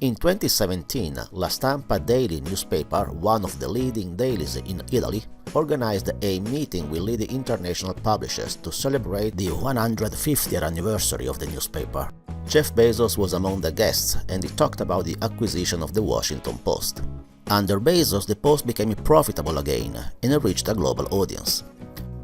In 2017, La Stampa daily newspaper, one of the leading dailies in Italy, organized a meeting with leading international publishers to celebrate the 150th anniversary of the newspaper. Jeff Bezos was among the guests, and he talked about the acquisition of the Washington Post. Under Bezos, the Post became profitable again and reached a global audience.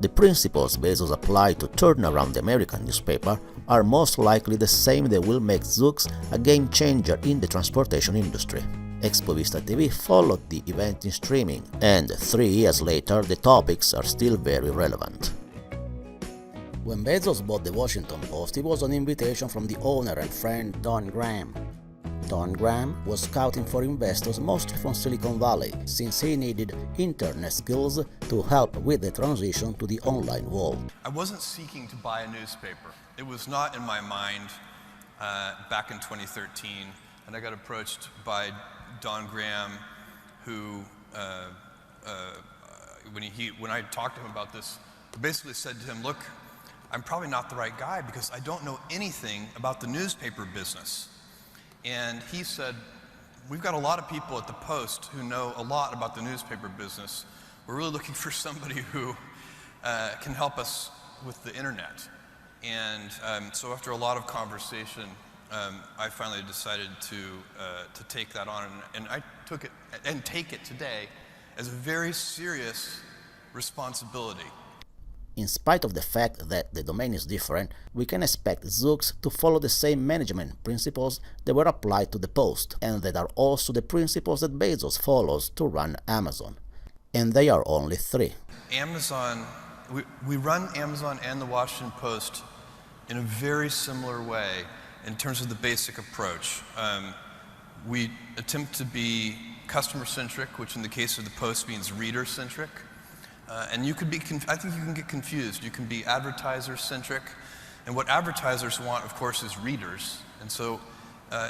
The principles Bezos applied to turn around the American newspaper are most likely the same that will make Zoox a game changer in the transportation industry. ExpovistaTV followed the event in streaming, and 3 years later the topics are still very relevant. When Bezos bought the Washington Post, it was on invitation from the owner and friend Don Graham. Don Graham was scouting for investors mostly from Silicon Valley, since he needed internet skills to help with the transition to the online world. I wasn't seeking to buy a newspaper. It was not in my mind back in 2013, and I got approached by Don Graham, who, when I talked to him about this, I basically said to him, look, I'm probably not the right guy because I don't know anything about the newspaper business. And he said, we've got a lot of people at the Post who know a lot about the newspaper business. We're really looking for somebody who can help us with the internet. And so after a lot of conversation, I finally decided to take that on, and I took it and take it today as a very serious responsibility. In spite of the fact that the domain is different, we can expect Zoox to follow the same management principles that were applied to the Post, and that are also the principles that Bezos follows to run Amazon. And they are only 3. Amazon, we run Amazon and the Washington Post in a very similar way in terms of the basic approach. We attempt to be customer-centric, which in the case of the Post means reader-centric. And you could be, I think you can get confused. You can be advertiser-centric, and what advertisers want, of course, is readers. And so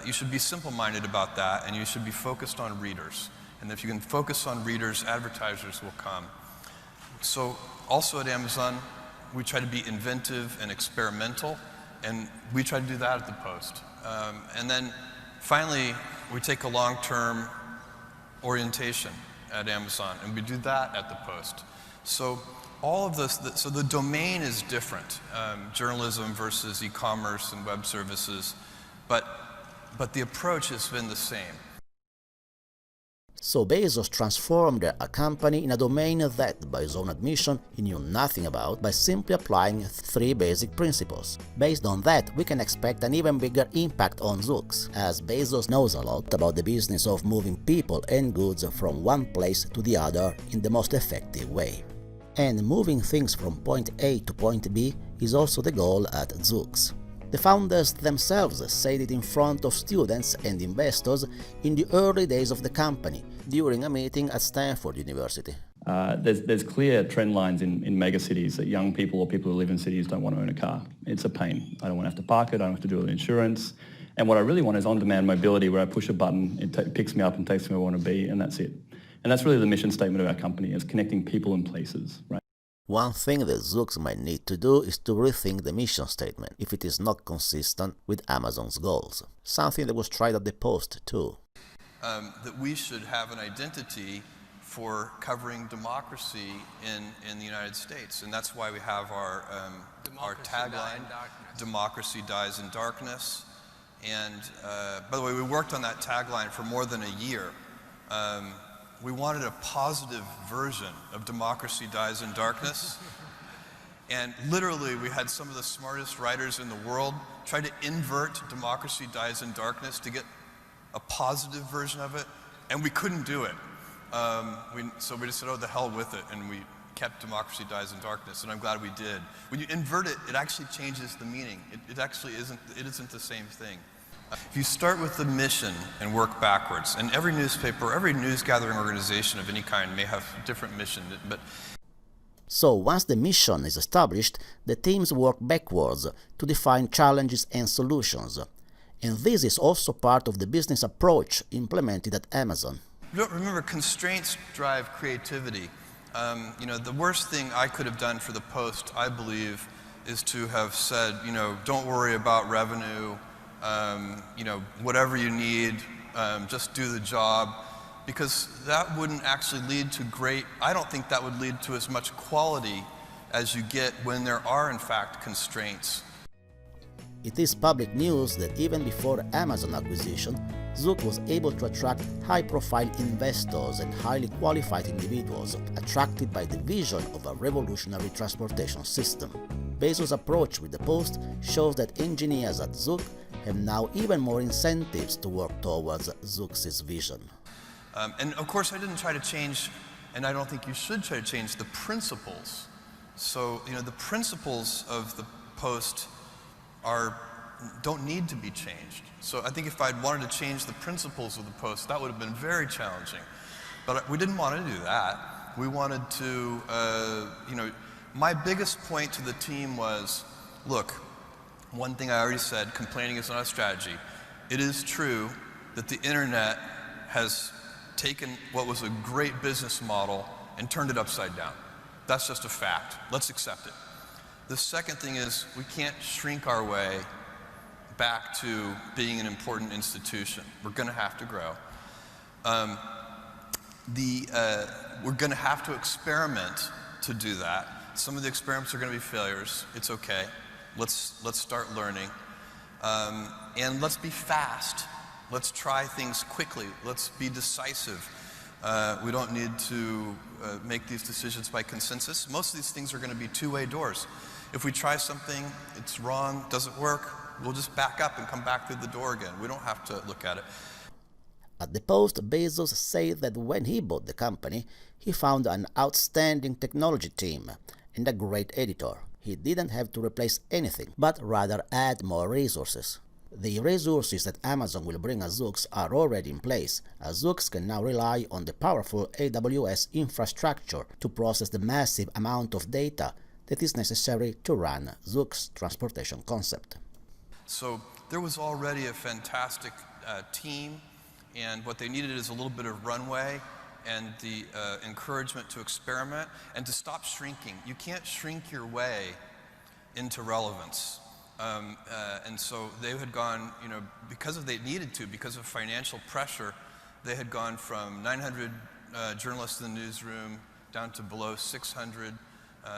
you should be simple-minded about that, and you should be focused on readers. And if you can focus on readers, advertisers will come. So also at Amazon, we try to be inventive and experimental, and we try to do that at the Post. And then finally, we take a long-term orientation at Amazon, and we do that at the Post. So all of this, so the domain is different, journalism versus e-commerce and web services, but the approach has been the same. So Bezos transformed a company in a domain that, by his own admission, he knew nothing about, by simply applying 3 basic principles. Based on that, we can expect an even bigger impact on Zoox, as Bezos knows a lot about the business of moving people and goods from one place to the other in the most effective way. And moving things from point A to point B is also the goal at Zoox. The founders themselves said it in front of students and investors in the early days of the company, during a meeting at Stanford University. There's clear trend lines in megacities that young people or people who live in cities don't want to own a car. It's a pain. I don't want to have to park it, I don't have to do it with insurance. And what I really want is on-demand mobility, where I push a button, it picks me up and takes me where I want to be, and that's it. And that's really the mission statement of our company, is connecting people and places, right? One thing that Zoox might need to do is to rethink the mission statement, if it is not consistent with Amazon's goals. Something that was tried at the Post too. That we should have an identity for covering democracy in the United States. And that's why we have our tagline, Democracy Dies in Darkness. And by the way, we worked on that tagline for more than a year. We wanted a positive version of Democracy Dies in Darkness. And literally, we had some of the smartest writers in the world try to invert Democracy Dies in Darkness to get a positive version of it, and we couldn't do it. So we just said, oh, the hell with it, and we kept Democracy Dies in Darkness, and I'm glad we did. When you invert it, it actually changes the meaning. It actually isn't the same thing. If you start with the mission and work backwards, and every newspaper, every news gathering organization of any kind may have a different mission, but so once the mission is established, the teams work backwards to define challenges and solutions. And this is also part of the business approach implemented at Amazon. Remember, constraints drive creativity. You know, the worst thing I could have done for the Post, I believe, is to have said, you know, don't worry about revenue, you know, whatever you need, just do the job, because that wouldn't actually lead to I don't think that would lead to as much quality as you get when there are in fact constraints. It is public news that even before Amazon acquisition, Zoox was able to attract high-profile investors and highly qualified individuals attracted by the vision of a revolutionary transportation system. Bezos' approach with the Post shows that engineers at Zoox have now even more incentives to work towards Zoox's vision. And of course I didn't try to change, and I don't think you should try to change, the principles. So, the principles of the Post don't need to be changed. So I think if I'd wanted to change the principles of the Post, that would have been very challenging. But we didn't want to do that. We wanted to, my biggest point to the team was, look, one thing I already said, complaining is not a strategy. It is true that the internet has taken what was a great business model and turned it upside down. That's just a fact. Let's accept it. The second thing is we can't shrink our way back to being an important institution. We're going to have to grow. We're going to have to experiment to do that. Some of the experiments are going to be failures. It's okay. Let's start learning. And let's be fast. Let's try things quickly. Let's be decisive. We don't need to make these decisions by consensus. Most of these things are going to be two-way doors. If we try something, it's wrong, doesn't work, we'll just back up and come back through the door again. We don't have to look at it. At the Post, Bezos said that when he bought the company, he found an outstanding technology team and a great editor. He didn't have to replace anything, but rather add more resources. The resources that Amazon will bring as Zoox are already in place, as Zoox can now rely on the powerful AWS infrastructure to process the massive amount of data that is necessary to run Zoox's transportation concept. So there was already a fantastic team, and what they needed is a little bit of runway and the encouragement to experiment and to stop shrinking. You can't shrink your way into relevance. And so they had gone, because of financial pressure, they had gone from 900 journalists in the newsroom down to below 600.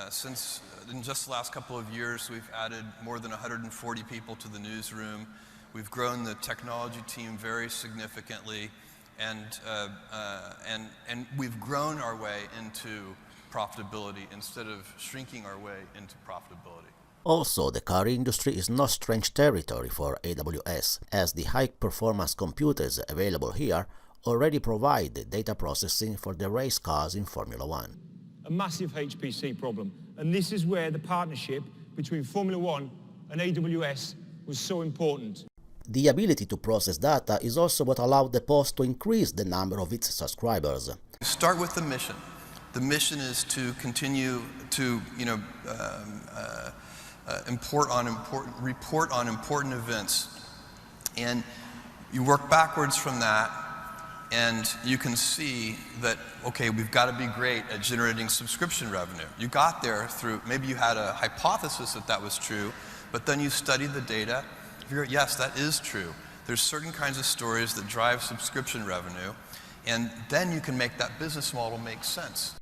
Since in just the last couple of years, we've added more than 140 people to the newsroom. We've grown the technology team very significantly, and we've grown our way into profitability instead of shrinking our way into profitability. Also, the car industry is no strange territory for AWS, as the high-performance computers available here already provide the data processing for the race cars in Formula One. A massive HPC problem, and this is where the partnership between Formula One and AWS was so important. The ability to process data is also what allowed the Post to increase the number of its subscribers. Start with the mission. The mission is to continue to, report on important events, and you work backwards from that. And you can see that, okay, we've got to be great at generating subscription revenue. You got there through, maybe you had a hypothesis that was true, but then you studied the data. You figure, yes, that is true. There's certain kinds of stories that drive subscription revenue, and then you can make that business model make sense.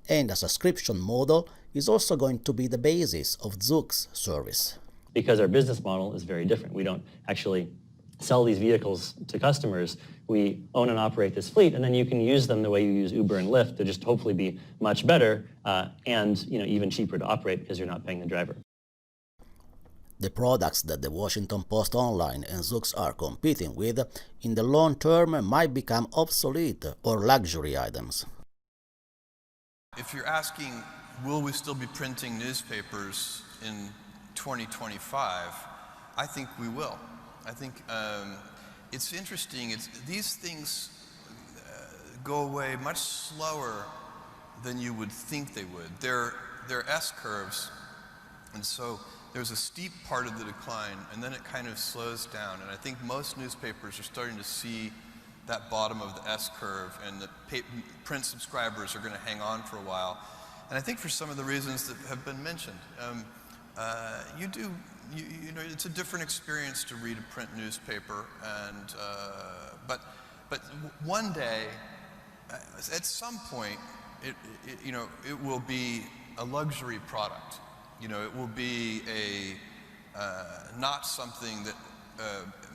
And a subscription model is also going to be the basis of Zoox service. Because our business model is very different. We don't actually sell these vehicles to customers. We own and operate this fleet, and then you can use them the way you use Uber and Lyft to just hopefully be much better and even cheaper to operate because you're not paying the driver. The products that the Washington Post Online and Zoox are competing with in the long term might become obsolete or luxury items. If you're asking, will we still be printing newspapers in 2025, I think we will. I think it's interesting. These things go away much slower than you would think they would. They're S-curves, and so there's a steep part of the decline, and then it kind of slows down. And I think most newspapers are starting to see that bottom of the S-curve, and the print subscribers are going to hang on for a while. And I think for some of the reasons that have been mentioned, you do you know, it's a different experience to read a print newspaper, and but one day, at some point, you know, it will be a luxury product. You know, it will be not something that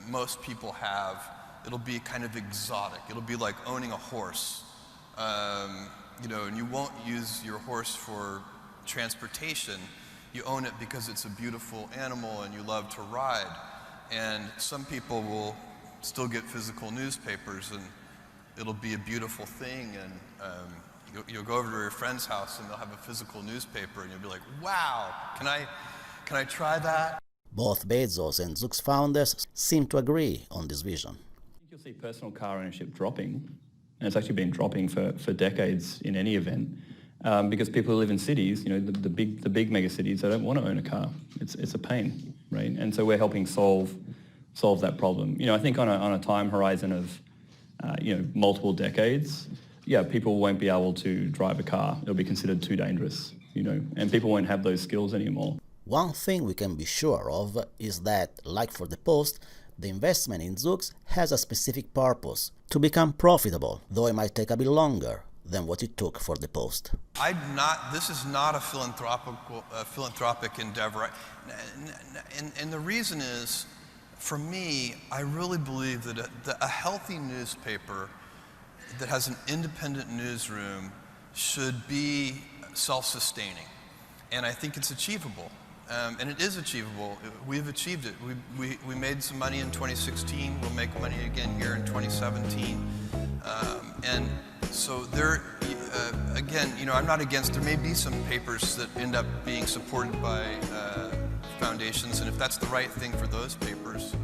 most people have. It'll be kind of exotic. It'll be like owning a horse. You know, and you won't use your horse for transportation. You own it because it's a beautiful animal and you love to ride. And some people will still get physical newspapers, and it'll be a beautiful thing, and you'll go over to your friend's house and they'll have a physical newspaper, and you'll be like, wow, can I try that? Both Bezos and Zoox founders seem to agree on this vision. I think you'll see personal car ownership dropping, and it's actually been dropping for decades in any event, because people who live in cities, you know, the big mega cities, they don't want to own a car. It's a pain, right? And so we're helping solve that problem. You know, I think on a time horizon of you know, multiple decades, yeah, people won't be able to drive a car. It'll be considered too dangerous, you know, and people won't have those skills anymore. One thing we can be sure of is that, like for the Post, the investment in Zoox has a specific purpose: to become profitable, though it might take a bit longer than what it took for the Post. This is not a philanthropic endeavor. And the reason is, for me, I really believe that a healthy newspaper that has an independent newsroom should be self-sustaining. And I think it's achievable. And it is achievable. We've achieved it. We made some money in 2016. We'll make money again here in 2017. And so there, again, you know, I'm not against, there may be some papers that end up being supported by foundations, and if that's the right thing for those papers,